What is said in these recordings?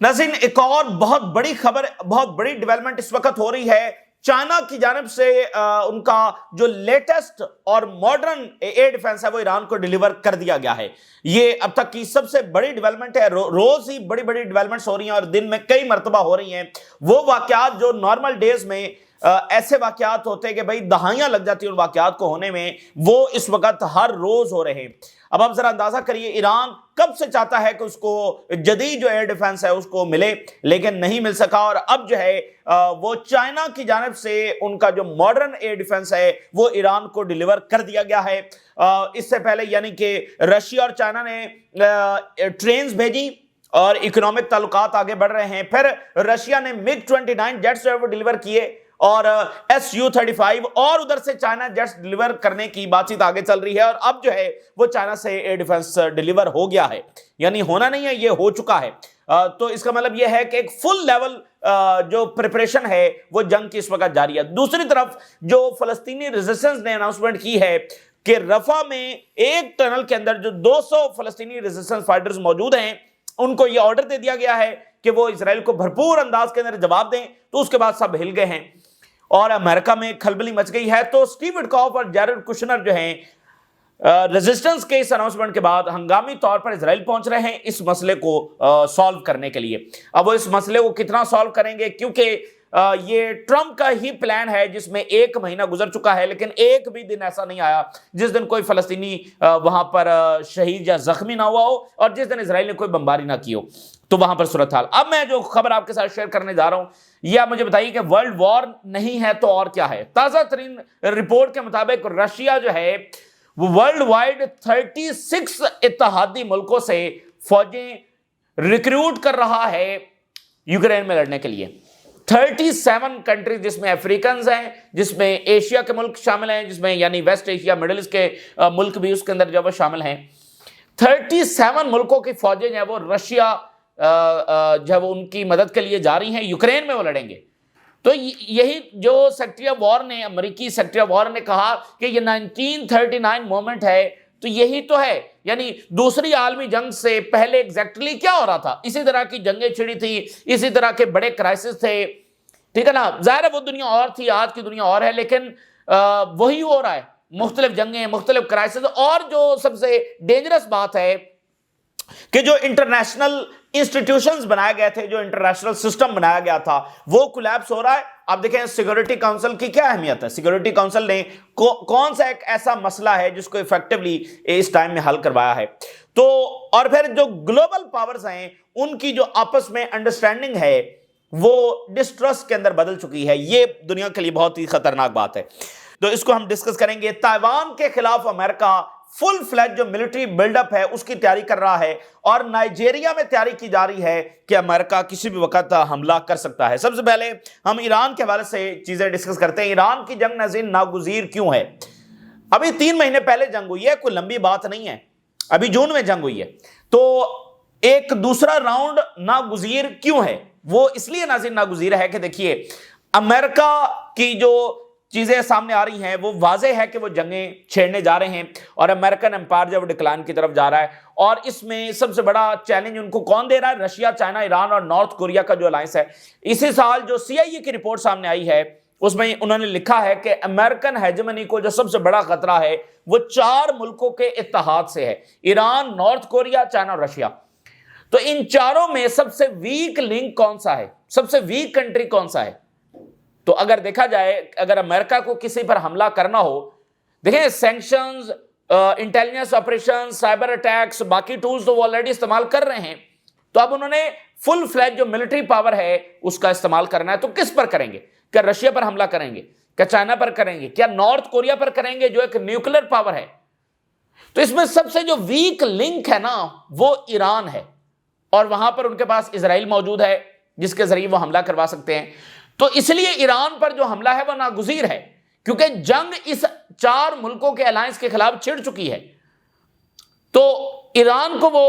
नाज़रीन, एक और बहुत बड़ी खबर, बहुत बड़ी डेवलपमेंट इस वक्त हो रही है। चाइना की जानिब से उनका जो लेटेस्ट और मॉडर्न एयर डिफेंस है वो ईरान को डिलीवर कर दिया गया है। ये अब तक की सबसे बड़ी डेवलपमेंट है। रोज ही बड़ी बड़ी डेवलपमेंट्स हो रही हैं और दिन में कई मरतबा हो रही हैं। वो वाकयात जो नॉर्मल डेज में ऐसे वाकयात होते हैं कि भाई दहाइयां लग जाती है उन वाकयात को होने में, वो इस वक्त हर रोज हो रहे हैं। अब आप जरा अंदाजा करिए, ईरान कब से चाहता है कि उसको जदीद जो एयर डिफेंस है उसको मिले, लेकिन नहीं मिल सका। और अब जो है वो चाइना की जानिब से उनका जो मॉडर्न एयर डिफेंस है वो ईरान को डिलीवर कर दिया गया है। इससे पहले यानी कि रशिया और चाइना ने ट्रेन्स भेजी और इकोनॉमिक ताल्लुकात आगे बढ़ रहे हैं। फिर रशिया ने MiG-29 जेट्स जो है वो डिलीवर किए और Su-35 और उधर से चाइना जेट्स डिलीवर करने की बातचीत आगे चल रही है। और अब जो है वो चाइना से एयर डिफेंस डिलीवर हो गया है, यानी होना नहीं है, ये हो चुका है। तो इसका मतलब ये है कि एक फुल लेवल जो प्रिपरेशन है वो जंग की इस वक्त जारी है। दूसरी तरफ जो फलस्तीनी रेजिस्टेंस ने अनाउंसमेंट की है कि रफा में एक टनल के अंदर जो 200 फलस्तीनी रेजिस्टेंस फाइटर्स मौजूद हैं, उनको यह ऑर्डर दे दिया गया है कि वो इजराइल को भरपूर अंदाज के अंदर जवाब दें। तो उसके बाद सब हिल गए हैं और अमेरिका में खलबली मच गई है। तो स्टीव विटकॉफ और जैरेड कुशनर जो हैं रेजिस्टेंस के इस अनाउंसमेंट के बाद हंगामी तौर पर इजराइल पहुंच रहे हैं इस मसले को सॉल्व करने के लिए। अब वो इस मसले को कितना सॉल्व करेंगे, क्योंकि ये ट्रंप का ही प्लान है जिसमें 1 महीना गुजर चुका है, लेकिन एक भी दिन ऐसा नहीं आया जिस दिन कोई फलस्तीनी वहां पर शहीद या जख्मी ना हुआ हो और जिस दिन इजराइल ने कोई बमबारी ना की हो। तो वहां पर सूरत हाल। अब मैं जो खबर आपके साथ शेयर करने जा रहा हूं, ये आप मुझे बताइए कि वर्ल्ड वॉर नहीं है तो और क्या है। ताजा तरीन रिपोर्ट के मुताबिक रशिया जो है वो वर्ल्ड वाइड 36 इत्तेहादी मुल्कों से फौजें रिक्रूट कर रहा है यूक्रेन में लड़ने के लिए। 37 कंट्रीज, जिसमें अफ्रीकन हैं, जिसमें एशिया के मुल्क शामिल हैं, जिसमें यानी वेस्ट एशिया मिडिल ईस्ट के मुल्क भी उसके अंदर जो है शामिल हैं। 37 मुल्कों की फौजें जो है वो रशिया जो है वो उनकी मदद के लिए जा रही हैं, यूक्रेन में वो लड़ेंगे। तो यही जो सेक्रेटरी ऑफ वॉर ने, अमेरिकी सेक्रेटरी ऑफ वॉर ने कहा कि ये 1939 मोमेंट है, तो यही तो है। यानी दूसरी आलमी जंग से पहले एग्जैक्टली क्या हो रहा था, इसी तरह की जंगें छिड़ी थी, इसी तरह के बड़े क्राइसिस थे, ठीक है ना। जाहिर है वो दुनिया और थी, आज की दुनिया और है, लेकिन वही हो रहा है, मुख्तलिफ जंगें, मुख्तलिफ क्राइसिस। और जो सबसे डेंजरस बात है कि जो इंटरनेशनल इंस्टीट्यूशंस बनाए गए थे, जो इंटरनेशनल सिस्टम बनाया गया था, वो कोलैप्स हो रहा है। आप देखें सिक्योरिटी काउंसिल की क्या अहमियत है। सिक्योरिटी काउंसिल ने कौन सा एक ऐसा मसला है जिसको इफेक्टिवली इस टाइम में हल करवाया है। तो और फिर जो ग्लोबल पावर्स हैं उनकी जो आपस में अंडरस्टैंडिंग है वो डिस्ट्रस्ट के अंदर बदल चुकी है। ये दुनिया के लिए बहुत ही खतरनाक बात है। तो इसको हम डिस्कस करेंगे। ताइवान के खिलाफ अमेरिका फुल फ्लैज जो मिलिट्री बिल्डअप है उसकी तैयारी कर रहा है और नाइजीरिया में तैयारी की जा रही है कि अमेरिका किसी भी वक्त हमला कर सकता है। सबसे पहले हम ईरान के हवाले से चीजें डिस्कस करते हैं। ईरान की जंग नाज़रीन नागुज़ीर क्यों है? अभी 3 महीने पहले जंग हुई है, कोई लंबी बात नहीं है, अभी जून में जंग हुई है। तो एक दूसरा राउंड नागुज़ीर क्यों है? वो इसलिए नाज़रीन नागुज़ीर है कि देखिए अमेरिका की जो चीजें सामने आ रही हैं वो वाजे है कि वो जंगें छेड़ने जा रहे हैं और अमेरिकन एम्पायर जब डिक्लाइन की तरफ जा रहा है। और इसमें सबसे बड़ा चैलेंज उनको कौन दे रहा है? रशिया, चाइना, ईरान और नॉर्थ कोरिया का जो अलायंस है। इसी साल जो CIA की रिपोर्ट सामने आई है उसमें उन्होंने लिखा है कि अमेरिकन हेजेमनी को जो सबसे बड़ा खतरा है वो 4 मुल्कों के इत्तेहाद से है, ईरान, नॉर्थ कोरिया, चाइना और रशिया। तो इन चारों में सबसे वीक लिंक कौन सा है, सबसे वीक कंट्री कौन सा है? तो अगर देखा जाए, अगर अमेरिका को किसी पर हमला करना हो, देखें sanctions, intelligence operation, cyber attacks, बाकी टूल्स तो वो ऑलरेडी इस्तेमाल कर रहे हैं। तो अब उन्होंने फुल फ्लैज जो मिलिट्री पावर है उसका इस्तेमाल करना है। तो किस पर करेंगे? क्या रशिया पर हमला करेंगे? क्या चाइना पर करेंगे? क्या नॉर्थ कोरिया पर करेंगे जो एक न्यूक्लियर पावर है? तो इसमें सबसे जो वीक लिंक है ना वो ईरान है और वहां पर उनके पास इजराइल मौजूद है जिसके जरिए वो हमला करवा सकते हैं। तो इसलिए ईरान पर जो हमला है वह नागुज़ीर है, क्योंकि जंग इस 4 मुल्कों के अलायंस के खिलाफ छिड़ चुकी है। तो ईरान को वो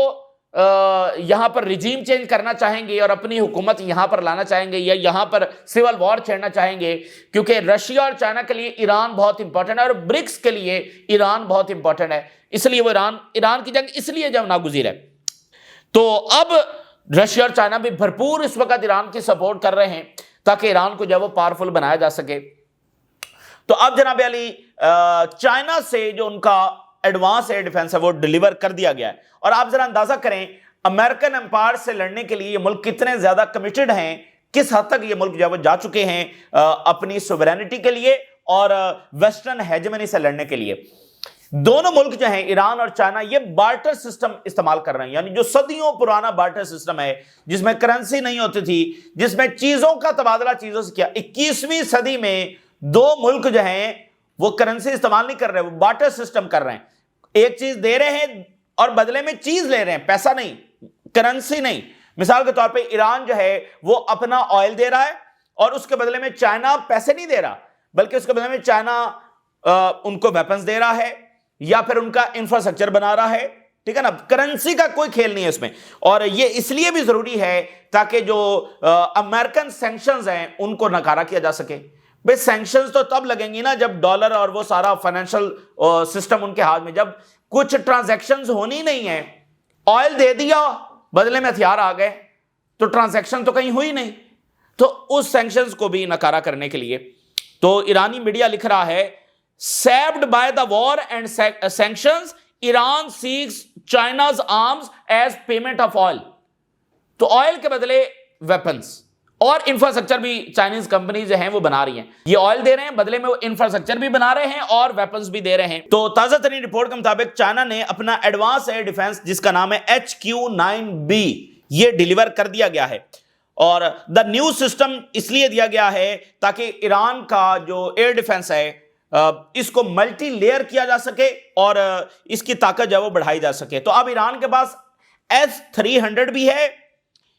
यहां पर रिजीम चेंज करना चाहेंगे और अपनी हुकूमत यहां पर लाना चाहेंगे या यहां पर सिविल वॉर छेड़ना चाहेंगे, क्योंकि रशिया और चाइना के लिए ईरान बहुत इंपॉर्टेंट है और ब्रिक्स के लिए ईरान बहुत इंपॉर्टेंट है। इसलिए वो ईरान की जंग इसलिए जब नागुज़ीर है। तो अब رشیا اور چائنا بھی بھرپور اس وقت ایران کی سپورٹ کر رہے ہیں تاکہ ایران کو جو ہے وہ پاورفل بنایا جا سکے. تو اب جناب علی چائنا سے جو ان کا ایڈوانس ایئر ڈیفنس ہے وہ ڈیلیور کر دیا گیا ہے. اور آپ ذرا اندازہ کریں امریکن امپائر سے لڑنے کے لیے یہ ملک کتنے زیادہ کمیٹڈ ہیں, کس حد تک یہ ملک جو ہے وہ جا چکے ہیں اپنی سوورینٹی کے لیے اور ویسٹرن ہیجمنی سے لڑنے کے لیے. دونوں ملک جو ہیں ایران اور چائنا یہ بارٹر سسٹم استعمال کر رہے ہیں, یعنی جو صدیوں پرانا بارٹر سسٹم ہے جس میں کرنسی نہیں ہوتی تھی, جس میں چیزوں کا تبادلہ چیزوں سے کیا. 21ویں صدی میں دو ملک جو ہیں وہ کرنسی استعمال نہیں کر رہے, وہ بارٹر سسٹم کر رہے ہیں. ایک چیز دے رہے ہیں اور بدلے میں چیز لے رہے ہیں, پیسہ نہیں, کرنسی نہیں. مثال کے طور پہ ایران جو ہے وہ اپنا آئل دے رہا ہے اور اس کے بدلے میں چائنا پیسے نہیں دے رہا, بلکہ اس کے بدلے میں چائنا ان کو ویپنز دے رہا ہے یا پھر ان کا انفراسٹرکچر بنا رہا ہے. ٹھیک ہے نا, کرنسی کا کوئی کھیل نہیں ہے اس میں. اور یہ اس لیے بھی ضروری ہے تاکہ جو امریکن سینکشنز ہیں ان کو ناکارہ کیا جا سکے. بھئی سینکشنز تو تب لگیں گی نا جب ڈالر اور وہ سارا فائنینشل سسٹم ان کے ہاتھ میں, جب کچھ ٹرانزیکشنز ہونی نہیں ہیں, آئل دے دیا بدلے میں ہتھیار آ گئے تو ٹرانزیکشن تو کہیں ہوئی نہیں. تو اس سینکشنز کو بھی ناکارہ کرنے کے لیے تو ایرانی میڈیا لکھ رہا ہے saved by the war and sanctions Iran seeks China's arms as payment of oil. تو آئل کے بدلے ویپنز اور انفراسٹرکچر بھی چائنیز کمپنیز جو ہیں وہ بنا رہی ہیں. یہ آئل دے رہے ہیں, بدلے میں وہ انفراسٹرکچر بھی بنا رہے ہیں اور ویپنز بھی دے رہے ہیں. تو تازہ ترین رپورٹ کے مطابق چائنا نے اپنا ایڈوانس ایئر ڈیفنس جس کا نام ہے HQ-9B یہ ڈیلیور کر دیا گیا ہے. اور دا نیو سسٹم اس لیے دیا گیا ہے تاکہ ایران کا جو ایئر ڈیفنس ہے اس کو ملٹی لیئر کیا جا سکے اور اس کی طاقت جو ہے وہ بڑھائی جا سکے. تو اب ایران کے پاس S-300 بھی ہے,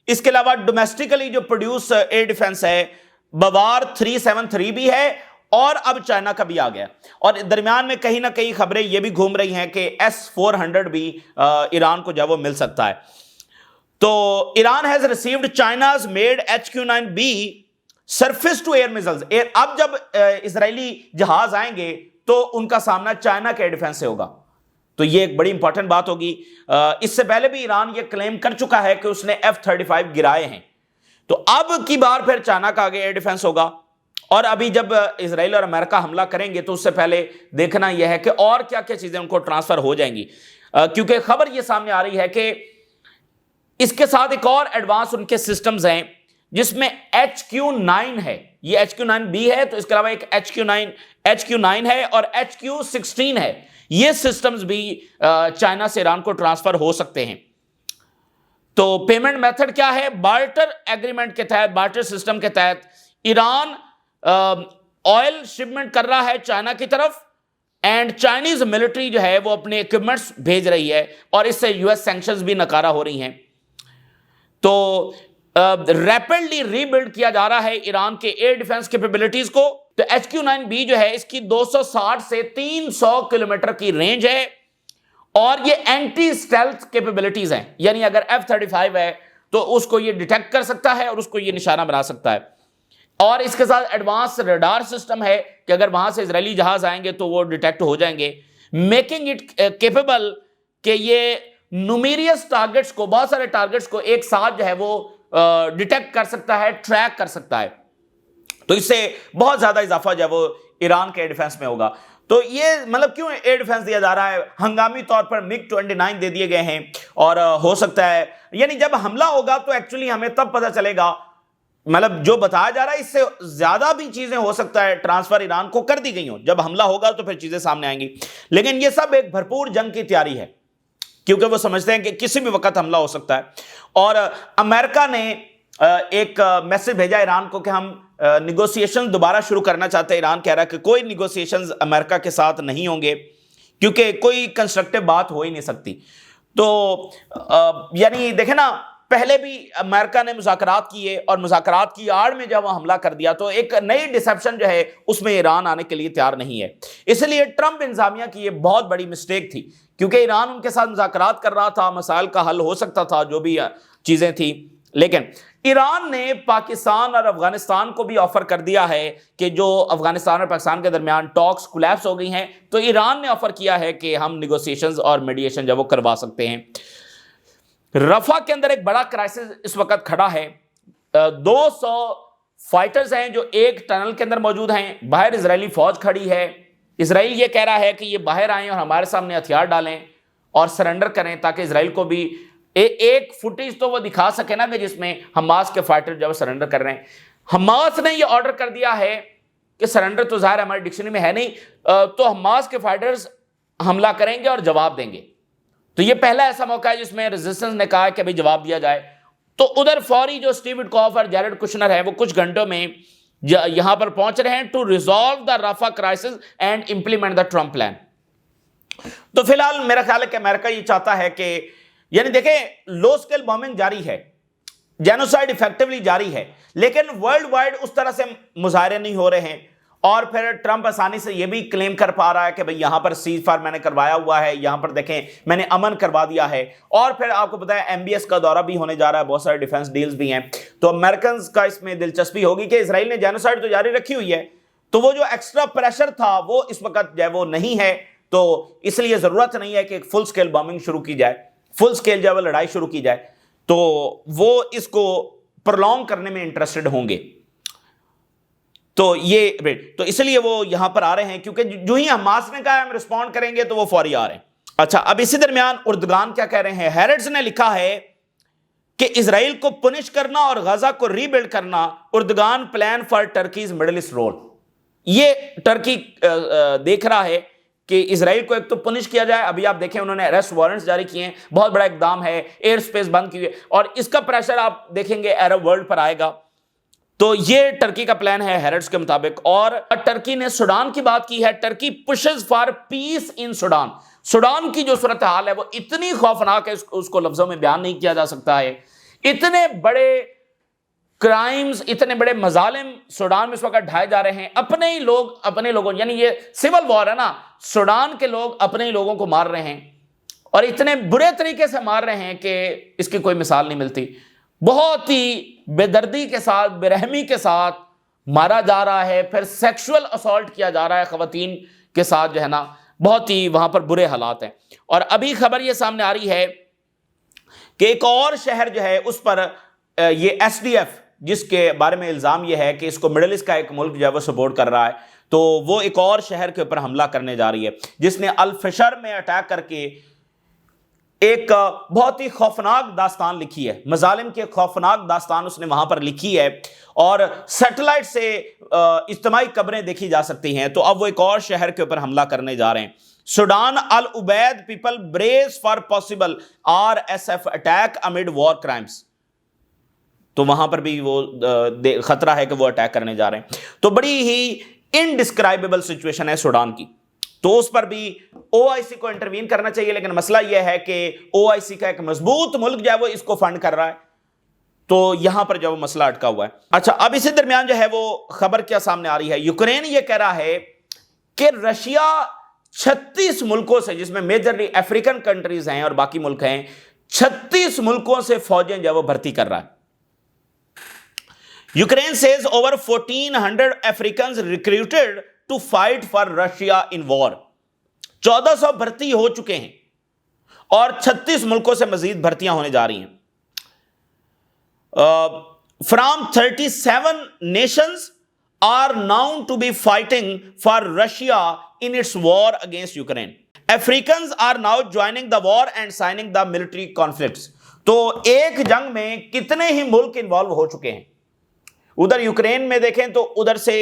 اس کے علاوہ ڈومیسٹیکلی جو پروڈیوس ایئر ڈیفنس ہے بوار 373 بھی ہے, اور اب چائنا کا بھی آ گیا. اور درمیان میں کہیں نہ کہیں خبریں یہ بھی گھوم رہی ہیں کہ S-400 بھی ایران کو جو ہے وہ مل سکتا ہے. تو Iran has received China's made HQ-9B surface to air missiles. اب جب اسرائیلی جہاز آئیں گے تو ان کا سامنا چائنا کے ایئر ڈیفنس سے ہوگا. تو یہ ایک بڑی امپورٹنٹ بات ہوگی. اس سے پہلے بھی ایران یہ کلیم کر چکا ہے کہ اس نے F-35 گرائے ہیں. تو اب کی بار پھر چائنا کا آگے ایئر ڈیفنس ہوگا. اور ابھی جب اسرائیل اور امریکہ حملہ کریں گے تو اس سے پہلے دیکھنا یہ ہے کہ اور کیا کیا چیزیں ان کو ٹرانسفر ہو جائیں گی, کیونکہ خبر یہ سامنے آ رہی ہے کہ اس کے ساتھ ایک اور ایڈوانس ان کے سسٹمز ہیں جس میں HQ-9 ہے. یہ HQ-9B ہے, تو اس کے علاوہ ایک HQ-9 ہے اور HQ-16 ہے. یہ سسٹمز بھی چائنا سے ایران کو ٹرانسفر ہو سکتے ہیں. تو پیمنٹ میتھڈ کیا ہے؟ بارٹر ایگریمنٹ کے تحت, بارٹر سسٹم کے تحت ایران آئل شپمنٹ کر رہا ہے چائنا کی طرف, اینڈ چائنیز ملٹری جو ہے وہ اپنے ایکوپمنٹس بھیج رہی ہے, اور اس سے US سینکشنز بھی ناکارہ ہو رہی ہیں. تو ریپڈلی ری بلڈ کیا جا رہا ہے ایران کے ایئر ڈیفنس کیپیبلٹیز کو. تو HQ-9B جو ہے اس کی 260 سے 300 کلومیٹر کی رینج ہے, اور یہ اینٹی اسٹیلتھ کیپیبلٹیز ہیں, یعنی اگر F-35 ہے تو اس کو یہ ڈیٹیکٹ کر سکتا ہے اور اس کو یہ نشانہ بنا سکتا ہے. اور اس کے ساتھ ایڈوانس ریڈار سسٹم ہے کہ اگر وہاں سے اسرائیلی جہاز آئیں گے تو وہ ڈیٹیکٹ ہو جائیں گے, میکنگ اٹ کیپیبل کہ یہ نومیریس ٹارگٹس کو, بہت سارے ٹارگٹس کو ایک ساتھ جو ہے وہ ڈیٹیکٹ کر سکتا ہے, ٹریک کر سکتا ہے. تو اس سے بہت زیادہ اضافہ جو ہے وہ ایران کے ایئر ڈیفنس میں ہوگا. تو یہ مطلب کیوں ایئر ڈیفنس دیا جا رہا ہے؟ ہنگامی طور پر MiG-29 دے دیے گئے ہیں, اور ہو سکتا ہے یعنی جب حملہ ہوگا تو ایکچولی ہمیں تب پتہ چلے گا, مطلب جو بتایا جا رہا ہے اس سے زیادہ بھی چیزیں ہو سکتا ہے ٹرانسفر ایران کو کر دی گئی ہوں. جب حملہ ہوگا تو پھر چیزیں سامنے آئیں گی. لیکن یہ سب ایک بھرپور جنگ کی تیاری ہے, کیونکہ وہ سمجھتے ہیں کہ کسی بھی وقت حملہ ہو سکتا ہے. اور امریکہ نے ایک میسج بھیجا ایران کو کہ ہم نیگوسیشن دوبارہ شروع کرنا چاہتے ہیں. ایران کہہ رہا ہے کہ کوئی نیگوسیشنز امریکہ کے ساتھ نہیں ہوں گے, کیونکہ کوئی کنسٹرکٹیو بات ہو ہی نہیں سکتی. تو یعنی دیکھیں نا, پہلے بھی امریکہ نے مذاکرات کیے اور مذاکرات کی آڑ میں جب وہ حملہ کر دیا, تو ایک نئی ڈسیپشن جو ہے اس میں ایران آنے کے لیے تیار نہیں ہے. اس لیے ٹرمپ انتظامیہ کی یہ بہت بڑی مسٹیک تھی, کیونکہ ایران ان کے ساتھ مذاکرات کر رہا تھا, مسائل کا حل ہو سکتا تھا, جو بھی چیزیں تھیں. لیکن ایران نے پاکستان اور افغانستان کو بھی آفر کر دیا ہے کہ جو افغانستان اور پاکستان کے درمیان ٹاکس کولیپس ہو گئی ہیں, تو ایران نے آفر کیا ہے کہ ہم نیگوسیشنز اور میڈیشن جو وہ کروا سکتے ہیں. रफा के अंदर एक बड़ा क्राइसिस इस वक्त खड़ा है। 200 फाइटर्स हैं जो एक टनल के अंदर मौजूद हैं, बाहर इजरायली फौज खड़ी है। इजराइल ये कह रहा है कि ये बाहर आएं और हमारे सामने हथियार डालें और सरेंडर करें, ताकि इजराइल को भी एक फुटेज तो वो दिखा सके ना कि जिसमें हमास के फाइटर जब सरेंडर कर रहे हैं। हमास ने ये ऑर्डर कर दिया है कि सरेंडर तो ज़ाहिर हमारी डिक्शनरी में है नहीं, तो हमास के फाइटर्स हमला करेंगे और जवाब देंगे। तो ये पहला ऐसा मौका है जिसमें रेजिस्टेंस ने कहा है कि भाई जवाब दिया जाए। तो उधर फौरी जो स्टीव विटकॉफ और जैरेड कुशनर है वो कुछ घंटों में यहां पर पहुंच रहे हैं to resolve the Rafah crisis and implement the Trump plan. तो फिलहाल मेरा ख्याल है कि अमेरिका ये चाहता है कि, यानी देखें, लो स्केल बॉम्बिंग जारी है, जेनोसाइड इफेक्टिवली जारी है, लेकिन वर्ल्ड वाइड उस तरह से मुजाहरे नहीं हो रहे हैं। और फिर ट्रंप आसानी से यह भी क्लेम कर पा रहा है कि भाई यहां पर सीज फायर मैंने करवाया हुआ है, यहां पर देखें मैंने अमन करवा दिया है। और फिर आपको पता है एमबीएस का दौरा भी होने जा रहा है, बहुत सारे डिफेंस डील्स भी हैं। तो अमेरिकन का इसमें दिलचस्पी होगी कि इजराइल ने जेनोसाइड तो जारी रखी हुई है, तो वो जो एक्स्ट्रा प्रेशर था वो इस वक्त जो है वो नहीं है। तो इसलिए जरूरत नहीं है कि एक फुल स्केल बॉम्बिंग शुरू की जाए, फुल स्केल जो है लड़ाई शुरू की जाए। तो वो इसको प्रोलॉन्ग करने में इंटरेस्टेड होंगे। तो इसलिए वो यहां पर आ रहे हैं, क्योंकि जो ही हमास ने कहा हम रिस्पॉन्ड करेंगे तो वो फौरी आ रहे हैं। अच्छा, अब इसी दरमियान उर्दुगान क्या कह रहे हैं? हैरेट्स ने लिखा है कि इजराइल को पुनिश करना और गजा को रीबिल्ड करना, Erdogan plan for Turkey's Middle East role. ये टर्की देख रहा है कि इजराइल को एक तो पुनिश किया जाए। अभी आप देखें उन्होंने अरेस्ट वारंट्स जारी किए हैं, बहुत बड़ा इकदाम है, एयर स्पेस बंद की हुई है, और इसका प्रेशर आप देखेंगे अरब वर्ल्ड पर आएगा। तो ये टर्की का प्लान है हैरेट्स के मुताबिक। और टर्की ने सूडान की बात की है, Turkey pushes for piece in Sudan. Sudan की जो सूरत हाल है वो इतनी खौफनाक है, उसको लफ्जों में बयान नहीं किया जा सकता है। इतने बड़े क्राइम्स, इतने बड़े मजालिम सूडान में इस वक्त ढाए जा रहे हैं। अपने ही लोग अपने लोगों, यानी ये सिविल वॉर है ना, सूडान के लोग अपने ही लोगों को मार रहे हैं और इतने बुरे तरीके से मार रहे हैं कि इसकी कोई मिसाल नहीं मिलती। बहुत ही बेदर्दी के साथ, बेरहमी के साथ मारा जा रहा है, फिर सेक्सुअल असॉल्ट किया जा रहा है खवातीन के साथ, जो है ना, बहुत ही वहां पर बुरे हालात हैं। और अभी खबर ये सामने आ रही है कि एक और शहर जो है उस पर ये एसडीएफ, जिसके बारे में इल्जाम ये है कि इसको मिडिल ईस्ट का एक मुल्क जो है वो सपोर्ट कर रहा है, तो वो एक और शहर के ऊपर हमला करने जा रही है, जिसने अल फशर में अटैक करके एक बहुत ही खौफनाक दास्तान लिखी है, मजालिम की खौफनाक दास्तान उसने वहां पर लिखी है। और सैटेलाइट से इज्तिमाई कब्रें देखी जा सकती हैं। तो अब वो एक और शहर के ऊपर हमला करने जा रहे हैं। Sudan Al Ubaid people brace for possible RSF attack amid war crimes. तो वहां पर भी वो खतरा है कि वो अटैक करने जा रहे हैं। तो बड़ी ही इनडिस्क्राइबेबल सिचुएशन है सूडान की। तो उस पर भी ओआईसी को इंटरवीन करना चाहिए, लेकिन मसला यह है कि ओआईसी का एक मजबूत मुल्क जो है वो इसको फंड कर रहा है, तो यहां पर जो मसला अटका हुआ है। अच्छा, अब इसी दरमियान जो है वो खबर क्या सामने आ रही है, यूक्रेन ये कह रहा है कि रशिया 36 मुल्कों से, जिसमें मेजरली अफ्रीकन कंट्रीज हैं और बाकी मुल्क हैं, 36 मुल्कों से फौजें जो है वो भर्ती कर रहा है। Ukraine says over 1400 African recruited to fight for Russia in war. 1400 भर्ती हो चुके हैं और 36 मुल्कों से मजीद भर्तियां होने जा रही हैं। From 37 nations are now to be fighting for Russia in its war against Ukraine. African are now joining the war and signing the military conflicts. तो एक जंग में कितने ही मुल्क इन्वॉल्व हो चुके हैं। उधर यूक्रेन में देखें तो उधर से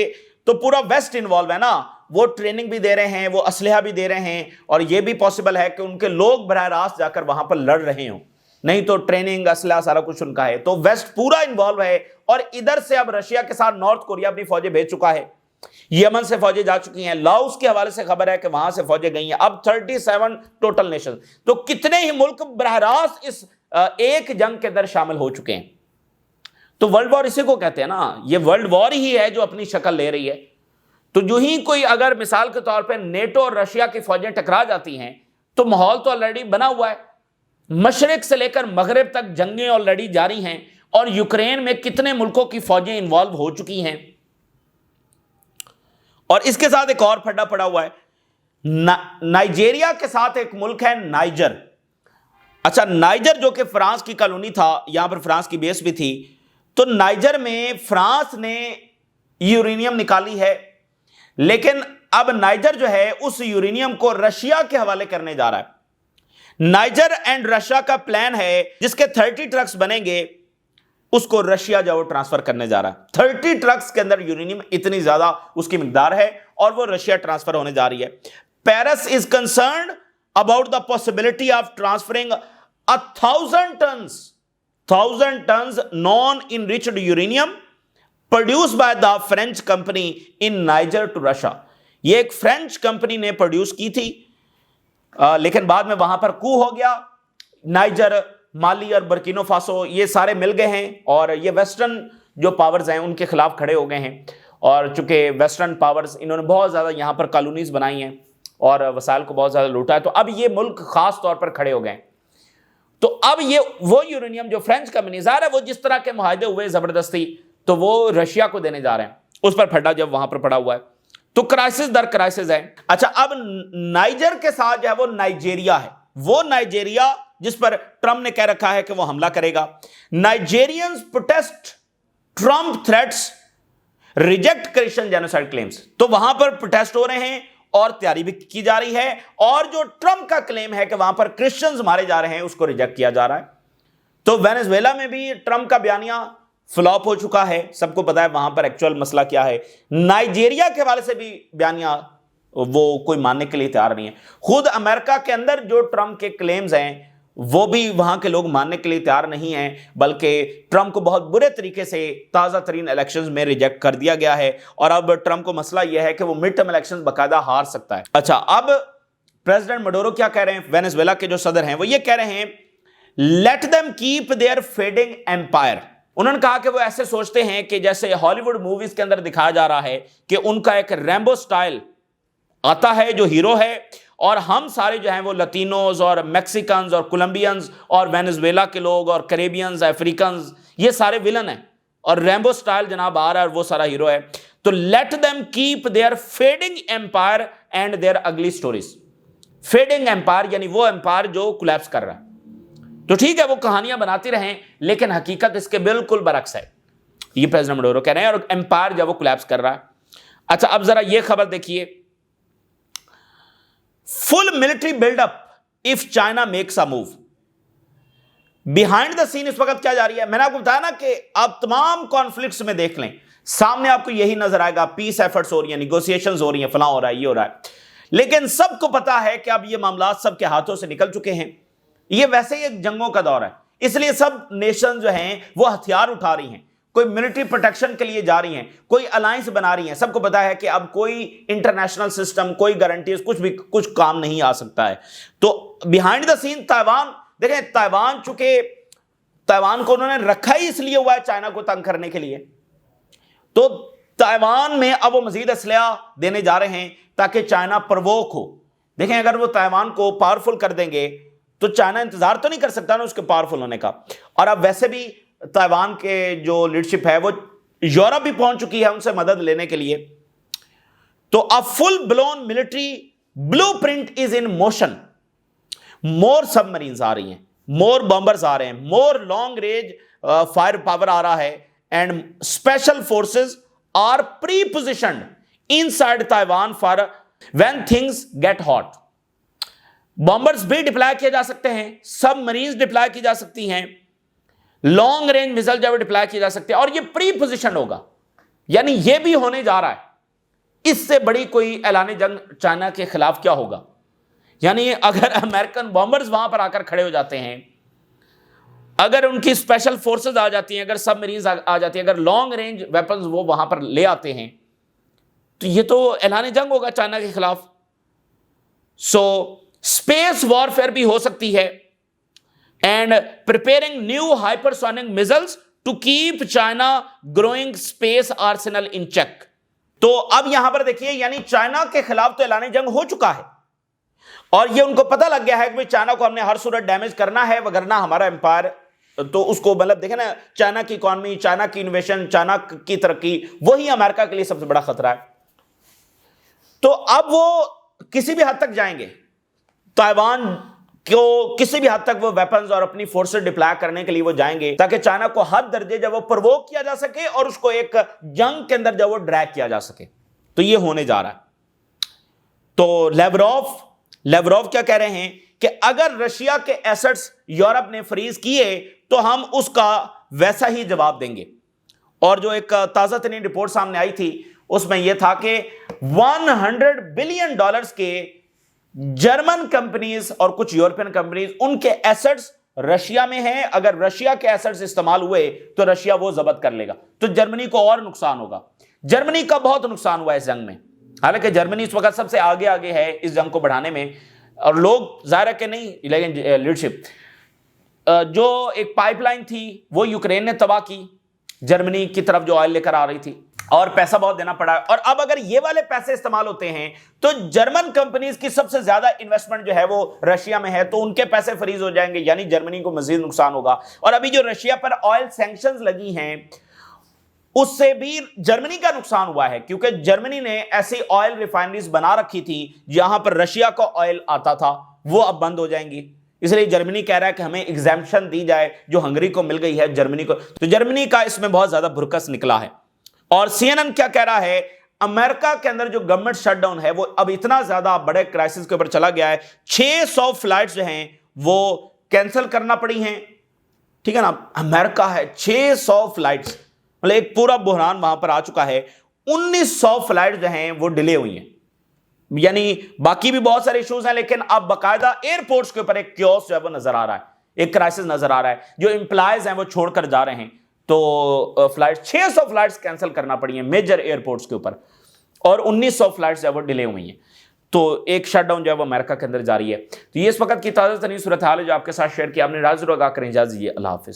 तो पूरा वेस्ट इन्वॉल्व है ना, वो ट्रेनिंग भी दे रहे हैं, वो असलहा भी दे रहे हैं, और ये भी पॉसिबल है कि उनके लोग बराह रास्त जाकर वहां पर लड़ रहे हों, नहीं तो ट्रेनिंग असलहा सारा कुछ उनका है। तो वेस्ट पूरा इन्वॉल्व है। और इधर से अब रशिया के साथ नॉर्थ कोरिया अपनी फौजें भेज चुका है, यमन से फौजें जा चुकी हैं, लाओस के हवाले से खबर है कि वहां से फौजें गई हैं। अब 37 टोटल नेशन, तो कितने ही मुल्क बराह रास्त इस एक जंग के अंदर शामिल हो चुके हैं। तो वर्ल्ड वॉर इसी को कहते हैं ना, ये वर्ल्ड वॉर ही है जो अपनी शक्ल ले रही है। तो जो ही कोई अगर मिसाल के तौर पे नेटो और रशिया की फौजें टकरा जाती हैं तो माहौल तो ऑलरेडी बना हुआ है, मशरिक से लेकर मगरिब तक जंगें ऑलरेडी जारी हैं, और यूक्रेन में कितने मुल्कों की फौजें इन्वॉल्व हो चुकी हैं। और इसके साथ एक और फड्डा पड़ा हुआ है, नाइजीरिया के साथ एक मुल्क है नाइजर। अच्छा, नाइजर जो कि फ्रांस की कॉलोनी था, यहां पर फ्रांस की बेस भी थी, तो नाइजर में फ्रांस ने यूरेनियम निकाली है, लेकिन अब नाइजर जो है उस यूरेनियम को रशिया के हवाले करने जा रहा है। नाइजर एंड रशिया का प्लान है जिसके 30 ट्रक्स बनेंगे, उसको रशिया जो ट्रांसफर करने जा रहा है। 30 ट्रक्स के अंदर यूरेनियम, इतनी ज्यादा उसकी मिकदार है, और वो रशिया ट्रांसफर होने जा रही है। Paris is concerned about the possibility of transferring 1,000 tons non enriched uranium produce by the French company in Niger to Russia. ये एक फ्रेंच कंपनी ने प्रोड्यूस की थी, लेकिन बाद में वहां पर कू हो गया। नाइजर, माली और बर्किनो फासो ये सारे मिल गए हैं, और ये वेस्टर्न जो पावर्स हैं उनके खिलाफ खड़े हो गए हैं। और चूंकि वेस्टर्न पावर्स, इन्होंने बहुत ज्यादा यहां पर कॉलोनीज बनाई हैं और वसाइल को बहुत ज्यादा लूटा है, तो अब ये मुल्क खास तौर पर खड़े हो गए। तो अब ये वो यूरेनियम जो फ्रेंच कंपनी, ज़ाहिर है वो जिस तरह के मुआहदे हुए जबरदस्ती, तो वो रशिया को देने जा रहे हैं, उस पर फटा जब वहां पर पड़ा हुआ है, तो क्राइसिस दर क्राइसिस है। अच्छा, अब नाइजर के साथ जो है वो नाइजेरिया है, वो नाइजेरिया जिस पर ट्रंप ने कह रखा है कि वो हमला करेगा। Nigerians protest Trump threats, reject Christian genocide claims. तो वहां पर प्रोटेस्ट हो रहे हैं और तैयारी भी की जा रही है, और जो ट्रंप का क्लेम है कि वहां पर क्रिश्चियंस मारे जा रहे हैं, उसको रिजेक्ट किया जा रहा है। तो वेनेजुएला में भी ट्रंप का बयानिया फ्लॉप हो चुका है, सबको पता है वहां पर एक्चुअल मसला क्या है। नाइजीरिया के हवाले से भी बयानिया वो कोई मानने के लिए तैयार नहीं है। खुद अमेरिका के अंदर जो ट्रंप के क्लेम्स हैं वो भी वहां के लोग मानने के लिए तैयार नहीं हैं, बल्कि ट्रंप को बहुत बुरे तरीके से ताज़ा तरीन इलेक्शंस में रिजेक्ट कर दिया गया है। और अब ट्रंप को मसला यह है कि वो मिड टर्म इलेक्शंस बाकायदा हार सकता है। अच्छा, अब प्रेसिडेंट मडोरो क्या कह रहे हैं, वेनेजुएला के जो सदर हैं, वो ये कह रहे हैं, let them keep their fading empire. उन्होंने कहा कि वो ऐसे सोचते हैं कि जैसे हॉलीवुड मूवीज के अंदर दिखाया जा रहा है कि उनका एक रैम्बो स्टाइल आता है जो हीरो है, और हम सारे जो हैं वो लतीनोज और मैक्सिकन्स और कोलंबियंस और वेनेजुएला के लोग और कैरेबियंस, अफ्रीकन्स, ये सारे विलन हैं, और रैम्बो स्टाइल जनाब आ रहा है और वो सारा हीरो है। तो let them keep their fading empire and their ugly stories. Fading empire यानी वो एम्पायर जो कोलैप्स कर रहा है, तो ठीक है वो कहानियां बनाती रहें, लेकिन हकीकत इसके बिल्कुल बरक्स है, ये प्रेसिडेंट मडोरो कह रहे हैं, और एम्पायर जब वो कोलैप्स कर रहा है। अच्छा, अब जरा ये खबर देखिए, full military buildup if China makes a move. Behind the scene इस वक्त क्या जा रही है, मैंने आपको बताया ना कि आप तमाम कॉन्फ्लिक्ट्स में देख लें, सामने आपको यही नजर आएगा, पीस एफर्ट्स हो रही हैं, निगोशिएशंस हो रही हैं, फलां हो रहा है, ये हो रहा है, लेकिन सबको पता है कि अब ये मामला सबके हाथों से निकल चुके हैं। ये वैसे ही एक जंगों का दौर है, इसलिए सब नेशन जो हैं वो हथियार उठा रही हैं, कोई मिलिट्री प्रोटेक्शन के लिए जा रही हैं, कोई अलायंस बना रही हैं। सबको पता है कि अब कोई इंटरनेशनल सिस्टम, कोई गारंटीज, कुछ काम नहीं आ सकता है। तो बिहाइंड द सीन ताइवान, देखें ताइवान, चूंकि ताइवान को उन्होंने रखा ही इसलिए हुआ है चाइना को तंग करने के लिए, तो ताइवान में अब वो मजीद असलहा देने जा रहे हैं ताकि चाइना प्रवोक हो। देखें, अगर वो ताइवान को पावरफुल कर देंगे तो चाइना इंतजार तो नहीं कर सकता ना उसके पावरफुल होने का। और अब वैसे भी ताइवान के जो लीडरशिप है वो यूरोप भी पहुंच चुकी है उनसे मदद लेने के लिए। तो अब full blown military blueprint is in motion. More submarines आ रही हैं, मोर बॉम्बर्स आ रहे हैं, more long range fire power आ रहा है, and special forces are pre positioned inside Taiwan for when things get hot. Bombers भी डिप्लॉय किए जा सकते हैं, सबमरीन्स डिप्लॉय की जा सकती हैं, लॉन्ग रेंज मिसाइल जब डिप्लॉय किए जा सकते हैं, और ये प्री पोजिशन होगा, यानी ये भी होने जा रहा है। इससे बड़ी कोई ऐलान जंग चाइना के खिलाफ क्या होगा? यानी अगर अमेरिकन बॉम्बर्स वहां पर आकर खड़े हो जाते हैं, अगर उनकी स्पेशल फोर्सेस आ जाती हैं, अगर सबमरीन्स आ जाती हैं, अगर लॉन्ग रेंज वेपन्स वो वहां पर ले आते हैं, तो ये तो ऐलान जंग होगा चाइना के खिलाफ। सो स्पेस वॉरफेयर भी हो सकती है, and preparing new hypersonic missiles to keep China growing space arsenal in check. तो अब यहां पर देखिए, यानी चाइना के खिलाफ तो ऐलान जंग हो चुका है, और ये उनको पता लग गया है कि चाइना को हमने हर सूरत डैमेज करना है, वगरना हमारा एम्पायर तो उसको, मतलब देखें ना, चाइना की इकॉनमी, चाइना की इन्वेशन, चाइना की तरक्की, वही अमेरिका के लिए सबसे बड़ा खतरा है। तो अब वो किसी भी हद तक जाएंगे, ताइवान کسی بھی حد تک وہ ویپنز اور اپنی فورسز ڈپلائے کرنے کے لیے وہ جائیں گے تاکہ چائنا کو حد درجے جب وہ پرووک کیا جا سکے اور اس کو ایک جنگ کے اندر جب وہ ڈریگ کیا جا سکے. تو یہ ہونے جا رہا ہے. تو لیوروف کیا کہہ رہے ہیں کہ اگر رشیا کے ایسٹس یورپ نے فریز کیے تو ہم اس کا ویسا ہی جواب دیں گے. اور جو ایک تازہ ترین رپورٹ سامنے آئی تھی اس میں یہ تھا کہ $100 بلین کے جرمن کمپنیز اور کچھ یورپین کمپنیز ان کے ایسٹس رشیا میں ہیں. اگر رشیا کے ایسٹس استعمال ہوئے تو رشیا وہ ضبط کر لے گا. تو جرمنی کو اور نقصان ہوگا. جرمنی کا بہت نقصان ہوا اس جنگ میں. حالانکہ جرمنی اس وقت سب سے آگے ہے اس جنگ کو بڑھانے میں, اور لوگ ظاہر ہے کہ نہیں, لیکن لیڈرشپ جو ایک پائپ لائن تھی وہ یوکرین نے تباہ کی, جرمنی کی طرف جو آئل لے کر آ رہی تھی, اور پیسہ بہت دینا پڑا. اور اب اگر یہ والے پیسے استعمال ہوتے ہیں تو جرمن کمپنیز کی سب سے زیادہ انویسٹمنٹ جو ہے وہ رشیا میں ہے, تو ان کے پیسے فریز ہو جائیں گے, یعنی جرمنی کو مزید نقصان ہوگا. اور ابھی جو رشیا پر آئل سینکشنز لگی ہیں اس سے بھی جرمنی کا نقصان ہوا ہے, کیونکہ جرمنی نے ایسی آئل ریفائنریز بنا رکھی تھی جہاں پر رشیا کا آئل آتا تھا, وہ اب بند ہو جائیں گی. اس لیے جرمنی کہہ رہا ہے کہ ہمیں ایگزیمپشن دی جائے جو ہنگری کو مل گئی ہے جرمنی کو. تو جرمنی کا اس میں بہت زیادہ بھرکس نکلا ہے. اور سی این این کیا کہہ رہا ہے, امریکہ کے اندر جو گورنمنٹ شٹ ڈاؤن ہے وہ اب اتنا زیادہ بڑے کرائسس کے اوپر چلا گیا ہے, 600 فلائٹس جو ہیں وہ کینسل کرنا پڑی ہیں. ٹھیک ہے نا, امریکہ ہے 600 فلائٹس, مطلب ایک پورا بحران وہاں پر آ چکا ہے. 1900 فلائٹ جو ہیں وہ ڈیلے ہوئی ہیں. یعنی باقی بھی بہت سارے ایشوز ہیں, لیکن اب باقاعدہ ایئرپورٹس کے اوپر ایک کیوس جو ہے وہ نظر آ رہا ہے, ایک کرائسس نظر آ رہا ہے. جو امپلائیز ہیں وہ چھوڑ کر جا رہے ہیں, تو فلائٹ 600 فلائٹس کینسل کرنا پڑی ہیں میجر ایئرپورٹس کے اوپر, اور 1900 فلائٹس جو ہے وہ ڈیلے ہوئی ہیں. تو ایک شٹ ڈاؤن جو ہے وہ امریکہ کے اندر جاری ہے. تو یہ اس وقت کی تازہ ترین صورتحال ہے جو آپ کے ساتھ شیئر کی. آپ نے راز ضرور آگاہ کریں. اجازت دیجیے, اللہ حافظ.